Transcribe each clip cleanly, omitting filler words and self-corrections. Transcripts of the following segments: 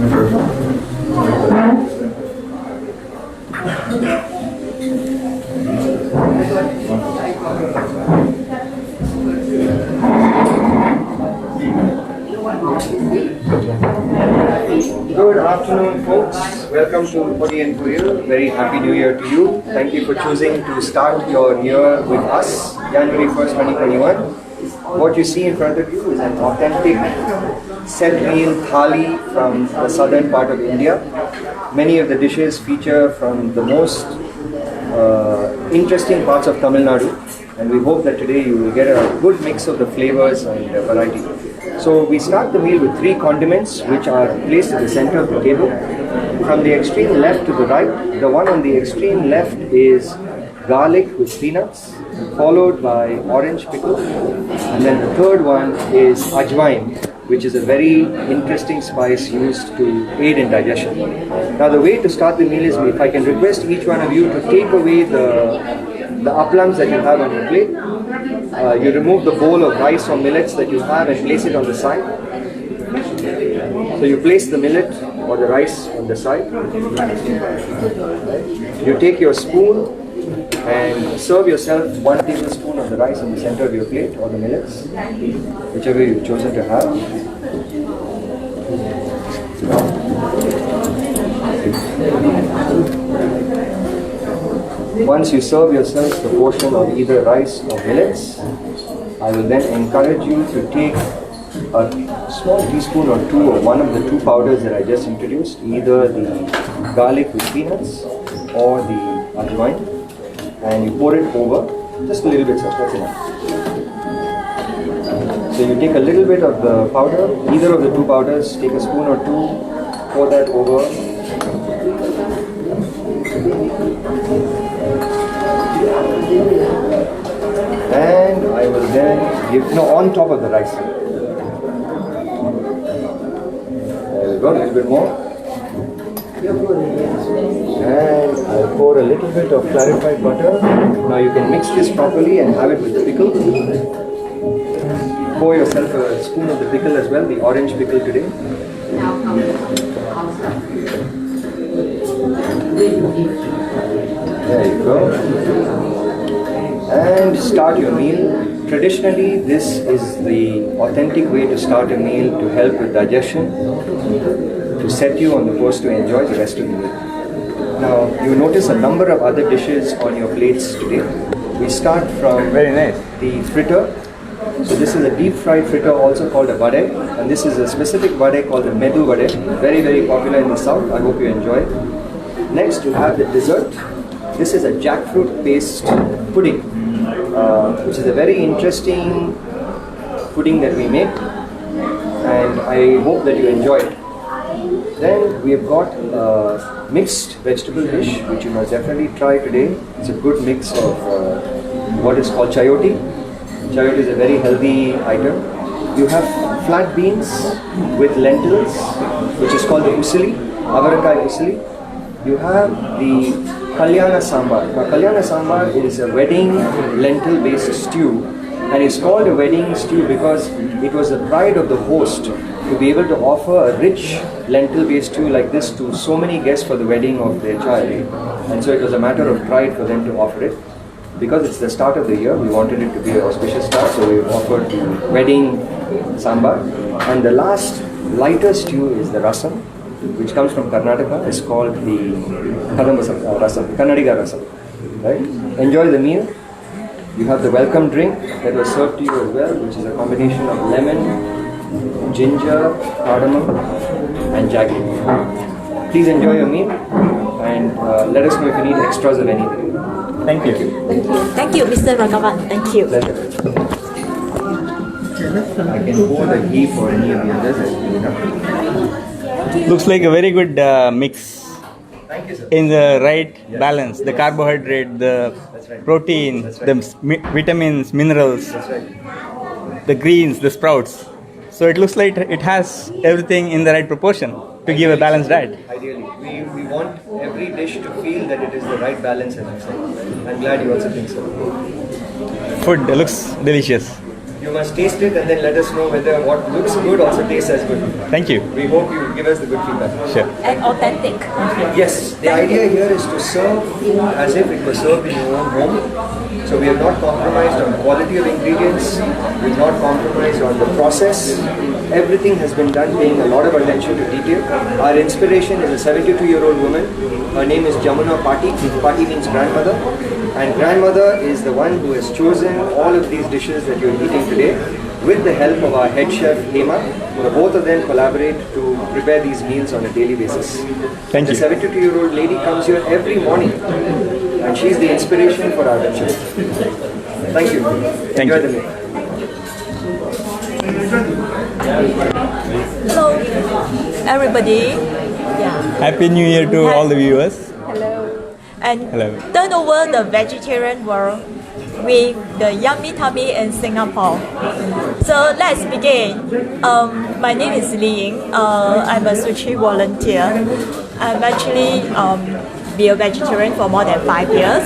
Good afternoon, folks. Welcome to Podi Poriyal. Very happy New Year to you. Thank you for choosing to start your year with us, January 1st, 2021. What you see in front of you is an authentic set meal thali from the southern part of India. Many of the dishes feature from the most interesting parts of Tamil Nadu, and we hope that today you will get a good mix of the flavors and variety. So we start the meal with 3 condiments which are placed at the center of the table. From the extreme left to the right, the one on the extreme left is garlic with peanuts, followed by orange pickle, and then the third one is ajwain, which is a very interesting spice used to aid in digestion. Now the way to start the meal is, if I can request each one of you to take away the applams that you have on your plate. You remove the bowl of rice or millets that you have and place it on the side. So you place the millet or the rice on the side. You take your spoon and serve yourself 1 tablespoon of the rice in the center of your plate, or the millets, whichever you've chosen to have. Once you serve yourselves the portion of either rice or millets, I will then encourage you to take a small teaspoon or 2 of one of the 2 powders that I just introduced, either the garlic with peanuts or the ajwain, and you pour it over, just a little bit, sir, that's enough. So you take a little bit of the powder, either of the 2 powders, take a spoon or 2, pour that over. And I will then give, on top of the rice. There we go, a little bit more. And I'll pour a little bit of clarified butter. Now you can mix this properly and have it with the pickle. Pour yourself a spoon of the pickle as well, the orange pickle today. There you go. And start your meal. Traditionally, this is the authentic way to start a meal to help with digestion, to set you on the course to enjoy the rest of the meal. Now, you notice a number of other dishes on your plates today. We start from the fritter. So this is a deep fried fritter, also called a vade, and this is a specific vade called the medu vade, very, very popular in the south. I hope you enjoy it. Next, you have the dessert. This is a jackfruit paste pudding, which is a very interesting pudding that we make, and I hope that you enjoy it. Then we have got a mixed vegetable dish, which you must definitely try today. It's a good mix of what is called chayote. Chayote is a very healthy item. You have flat beans with lentils, which is called the usili, avarakai usili. You have the kalyana sambar. Now, kalyana sambar is a wedding lentil-based stew, and it's called a wedding stew because it was the pride of the host to be able to offer a rich lentil-based stew like this to so many guests for the wedding of their child. And so it was a matter of pride for them to offer it. Because it's the start of the year, we wanted it to be an auspicious start, so we offered the wedding sambar. And the last lighter stew is the rasam, which comes from Karnataka. It's called the Rasam, Kannadiga Rasam. Right? Enjoy the meal. You have the welcome drink that was served to you as well, which is a combination of lemon, ginger, cardamom, and jaggery. Please enjoy your meal, and let us know if you need extras of anything. Thank you. Thank you, Mr. Ragavan. Thank you. Pleasure. I can pour the ghee for any of the others as well. Looks like a very good mix. Thank you, sir. In the right balance, the carbohydrate, the right. protein, That's right. the vitamins, minerals, That's right. the greens, the sprouts. So it looks like it has everything in the right proportion to give a balanced diet. Ideally, we want every dish to feel that it is the right balance and excellence. I'm glad you also think so. Food looks delicious. You must taste it and then let us know whether what looks good also tastes as good. Thank you. We hope you give us the good feedback. Sure. And authentic. Yes, the idea here is to serve food as if it was served in your own home. So we have not compromised on quality of ingredients, we have not compromised on the process. Everything has been done paying a lot of attention to detail. Our inspiration is a 72-year-old woman. Her name is Jamuna Pati. Pati means grandmother. And grandmother is the one who has chosen all of these dishes that you're eating today with the help of our head chef Hema. The both of them collaborate to prepare these meals on a daily basis. Thank you. The 72-year-old lady comes here every morning and she's the inspiration for our venture. Thank you. Thank Enjoy you. the meal. Hello, everybody. Yeah. Happy New Year to all the viewers. Hello. And Hello. turn over the vegetarian world with the yummy tummy in Singapore. So let's begin. My name is Li Ying. I'm a sushi volunteer. I'm actually be a vegetarian for more than 5 years,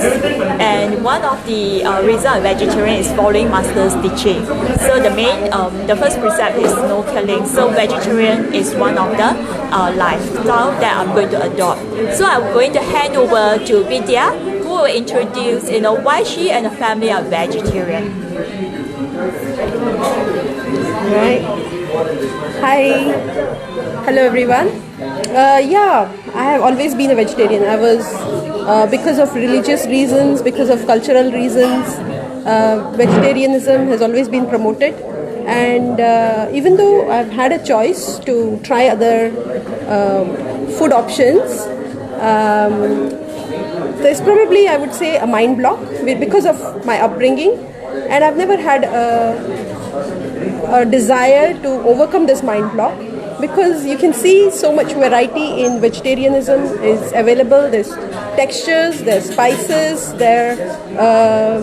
and one of the reasons I'm vegetarian is following master's teaching. So the first precept is no killing. So vegetarian is one of the lifestyle that I'm going to adopt. So I'm going to hand over to Vidya, who will introduce why she and her family are vegetarian. Right. Hi. Hello everyone. I have always been a vegetarian. I was, because of religious reasons, because of cultural reasons, vegetarianism has always been promoted. And even though I've had a choice to try other food options, there's probably, I would say, a mind block because of my upbringing. And I've never had a desire to overcome this mind block, because you can see so much variety in vegetarianism is available. There's textures, there's spices, there are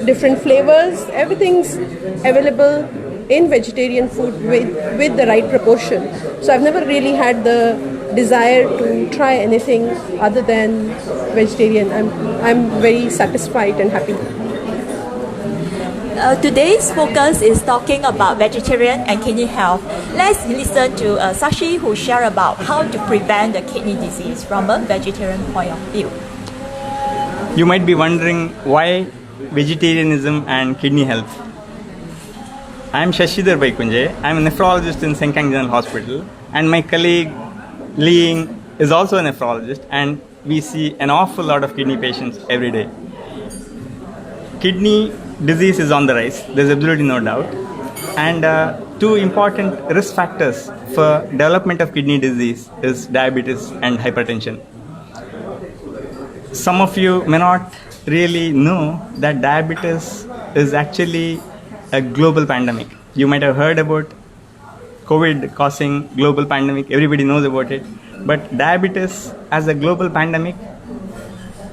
different flavors. Everything's available in vegetarian food with the right proportion. So I've never really had the desire to try anything other than vegetarian. I'm very satisfied and happy. Today's focus is talking about vegetarian and kidney health. Let's listen to Sashi, who share about how to prevent the kidney disease from a vegetarian point of view. You might be wondering why vegetarianism and kidney health. I am Shashidhar Vaikunje. I am a nephrologist in Sengkang General Hospital, and my colleague Li Ying is also a nephrologist, and we see an awful lot of kidney patients every day. Kidney disease is on the rise, there's absolutely no doubt. And two important risk factors for development of kidney disease is diabetes and hypertension. Some of you may not really know that diabetes is actually a global pandemic. You might have heard about COVID causing global pandemic, everybody knows about it. But diabetes as a global pandemic,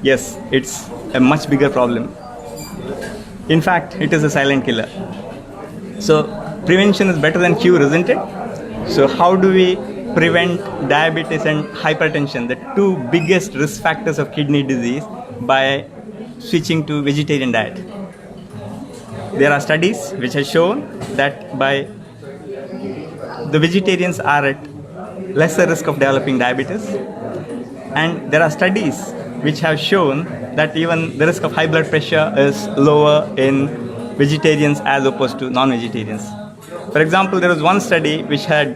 yes, it's a much bigger problem. In fact, it is a silent killer. So prevention is better than cure, isn't it? So how do we prevent diabetes and hypertension, the two biggest risk factors of kidney disease, by switching to vegetarian diet? There are studies which have shown that the vegetarians are at lesser risk of developing diabetes, and there are studies which have shown that even the risk of high blood pressure is lower in vegetarians as opposed to non-vegetarians. For example, there was one study which had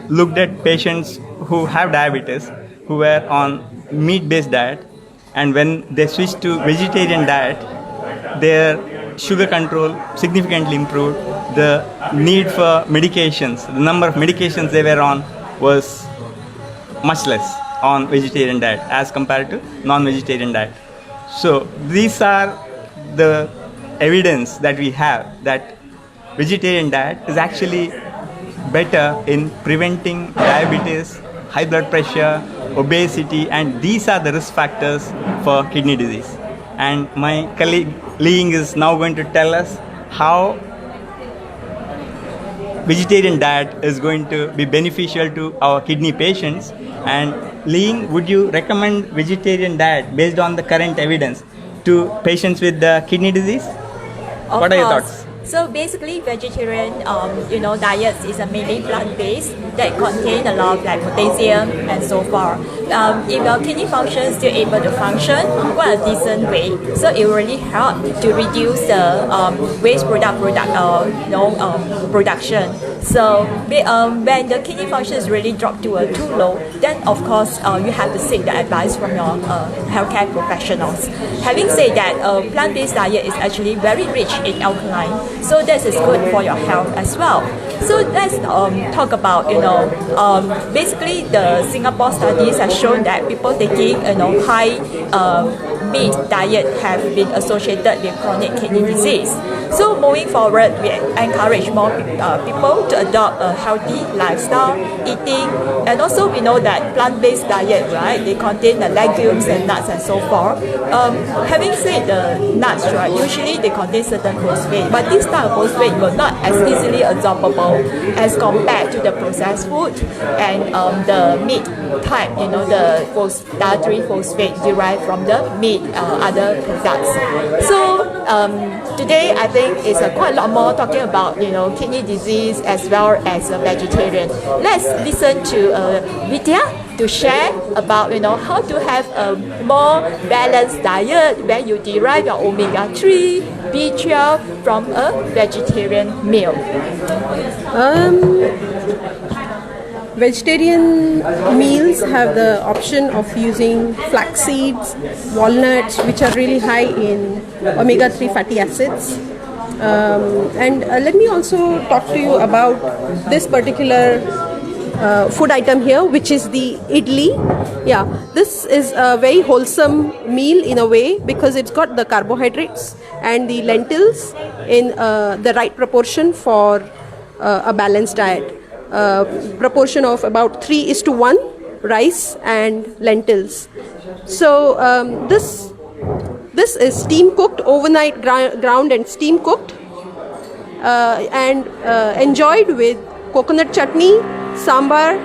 looked at patients who have diabetes who were on meat-based diet, and when they switched to vegetarian diet, their sugar control significantly improved. The need for medications, the number of medications they were on was much less on vegetarian diet as compared to non-vegetarian diet. So these are the evidence that we have that vegetarian diet is actually better in preventing diabetes, high blood pressure, obesity, and these are the risk factors for kidney disease. And my colleague Li Ying is now going to tell us how vegetarian diet is going to be beneficial to our kidney patients. And Li Ying, would you recommend vegetarian diet based on the current evidence to patients with kidney disease? What are your thoughts? So basically, vegetarian, diet is a mainly plant-based that contain a lot of like potassium and so forth. If your kidney function is still able to function quite a decent way, so it will really help to reduce the waste production. So when the kidney function is really dropped to too low, then of course you have to seek the advice from your healthcare professionals. Having said that, plant-based diet is actually very rich in alkaline, so this is good for your health as well. So let's talk about basically the Singapore studies have shown that people taking high meat diet have been associated with chronic kidney disease. So moving forward, we encourage more people to adopt a healthy lifestyle, eating, and also we know that plant-based diet, right? They contain the legumes and nuts and so forth. Having said the nuts, right? Usually they contain certain phosphate, but this type of phosphate will not as easily absorbable as compared to the processed food and the meat type. The dietary phosphate derived from the meat, other products. So today I think it's quite a lot more talking about kidney disease as well as a vegetarian. Let's listen to Vidya to share about how to have a more balanced diet where you derive your omega-3, B12 from a vegetarian meal. Vegetarian meals have the option of using flax seeds, walnuts, which are really high in omega-3 fatty acids. And let me also talk to you about this particular food item here, which is the idli. Yeah, this is a very wholesome meal in a way because it's got the carbohydrates and the lentils in the right proportion for a balanced diet. Proportion of about 3:1 rice and lentils. So this is steam cooked, overnight ground and steam cooked, and enjoyed with coconut chutney, sambar.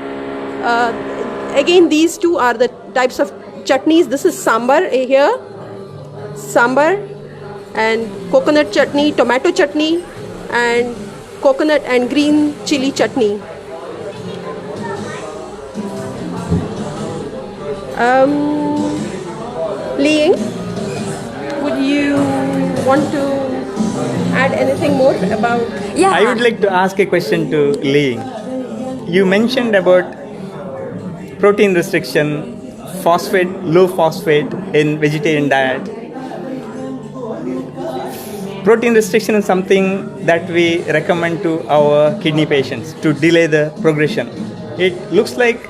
Again, these two are the types of chutneys. This is sambar here, sambar, and coconut chutney, tomato chutney, and coconut and green chili chutney. Li Ying, would you want to add anything more about? Yeah. I would like to ask a question to Li. You mentioned about protein restriction, low phosphate in vegetarian diet. Protein restriction is something that we recommend to our kidney patients to delay the progression. It looks like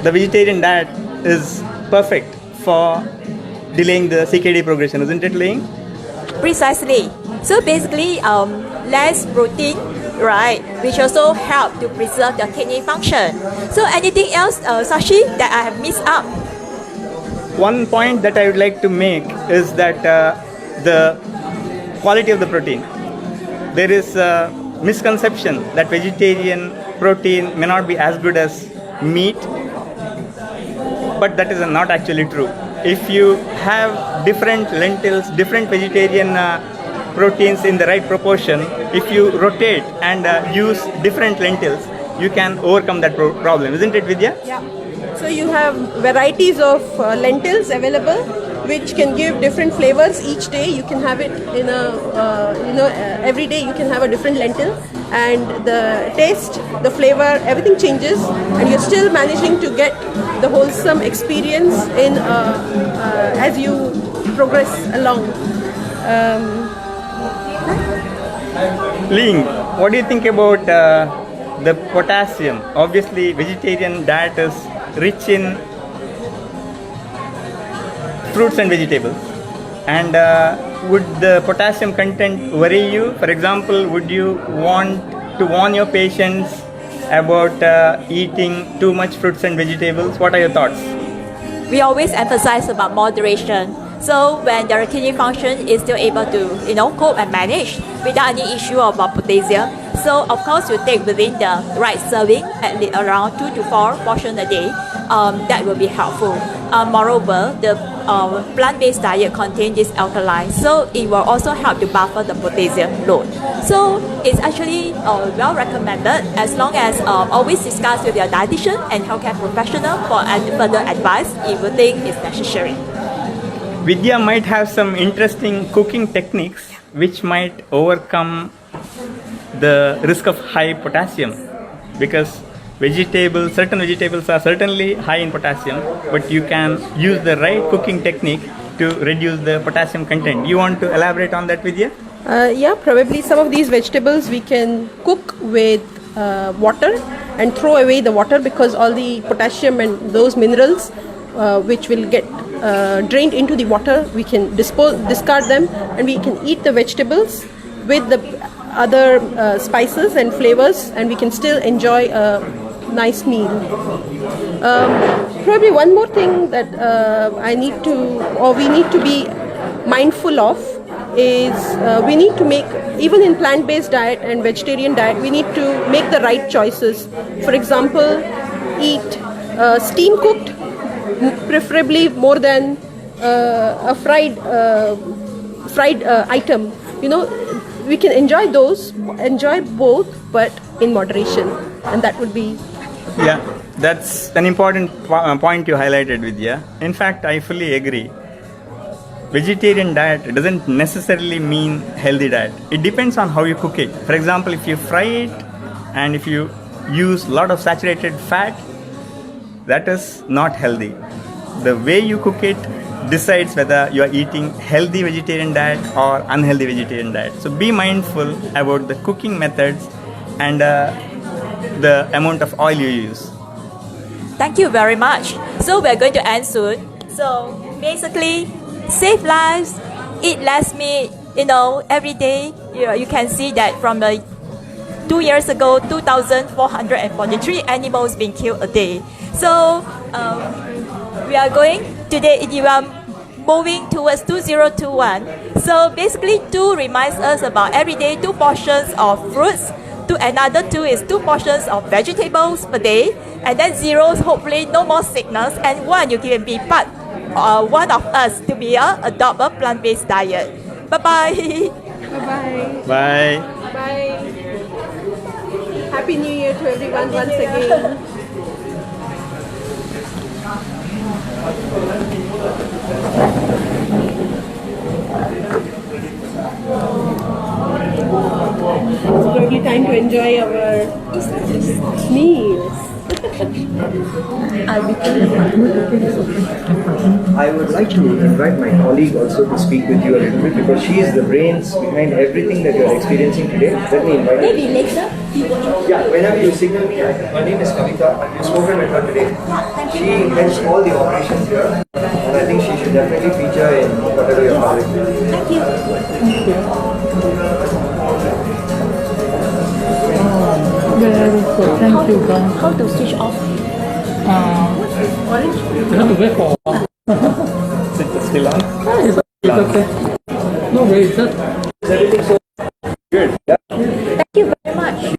the vegetarian diet is perfect for delaying the CKD progression, isn't it, Ling? Precisely. So basically, less protein, right, which also help to preserve the kidney function. So anything else, Sashi, that I have missed out? One point that I would like to make is that the quality of the protein. There is a misconception that vegetarian protein may not be as good as meat, but that is not actually true. If you have different lentils, different vegetarian proteins in the right proportion, if you rotate and use different lentils, you can overcome that problem, isn't it, Vidya? Yeah. So you have varieties of lentils available, which can give different flavors each day. You can have it in every day you can have a different lentil, and the taste, the flavor, everything changes, and you're still managing to get the wholesome experience in as you progress along. Ling, what do you think about the potassium? Obviously, vegetarian diet is rich in fruits and vegetables. And would the potassium content worry you? For example, would you want to warn your patients about eating too much fruits and vegetables? What are your thoughts? We always emphasize about moderation. So when their kidney function is still able to, cope and manage without any issue about potassium. So of course you take within the right serving at around 2 to 4 portions a day. that will be helpful. Moreover, the plant-based diet contains this alkaline, so it will also help to buffer the potassium load. So it's actually well recommended as long as always discuss with your dietitian and healthcare professional for further advice if you think it's necessary. Vidya might have some interesting cooking techniques which might overcome the risk of high potassium, because certain vegetables are certainly high in potassium, but you can use the right cooking technique to reduce the potassium content. You want to elaborate on that, Vidya? Yeah, probably some of these vegetables we can cook with water and throw away the water, because all the potassium and those minerals which will get drained into the water, we can discard them, and we can eat the vegetables with the other spices and flavors, and we can still enjoy a nice meal. Probably one more thing that we need to be mindful of is we need to make, even in plant-based diet and vegetarian diet, we need to make the right choices. For example, eat steam cooked, preferably more than a fried item. You know, we can enjoy both, but in moderation, and that would be. Yeah, that's an important point you highlighted, Vidya. In fact, I fully agree. Vegetarian diet doesn't necessarily mean healthy diet. It depends on how you cook it. For example, if you fry it and if you use a lot of saturated fat, that is not healthy. The way you cook it decides whether you are eating healthy vegetarian diet or unhealthy vegetarian diet. So be mindful about the cooking methods and the amount of oil you use. Thank you very much. So we're going to end soon. So basically, save lives, eat less meat. Every day you can see that from the 2 years ago, 2,443 animals being killed a day. So we are moving towards 2021. So basically 2 reminds us about every day 2 portions of fruits, another 2 is 2 portions of vegetables per day, and then 0, hopefully no more sickness, and 1, you can be part one of us to be adopt a plant-based diet. Bye-bye. Bye-bye. Bye. Bye. Happy New Year to everyone once again. It's probably time to enjoy our meals. I would like to invite my colleague also to speak with you a little bit, because she is the brains behind everything that you are experiencing today. Let me invite her. Maybe later. Yeah, whenever you signal me, her name is Kavita. You've spoken with her today. She heads all the operations here, and I think she should definitely feature in whatever you're covering. Thank you. Very good, thank you, guys. How to switch off? You have to wait for a while. Is it still on? It's okay. No worries, just Is everything so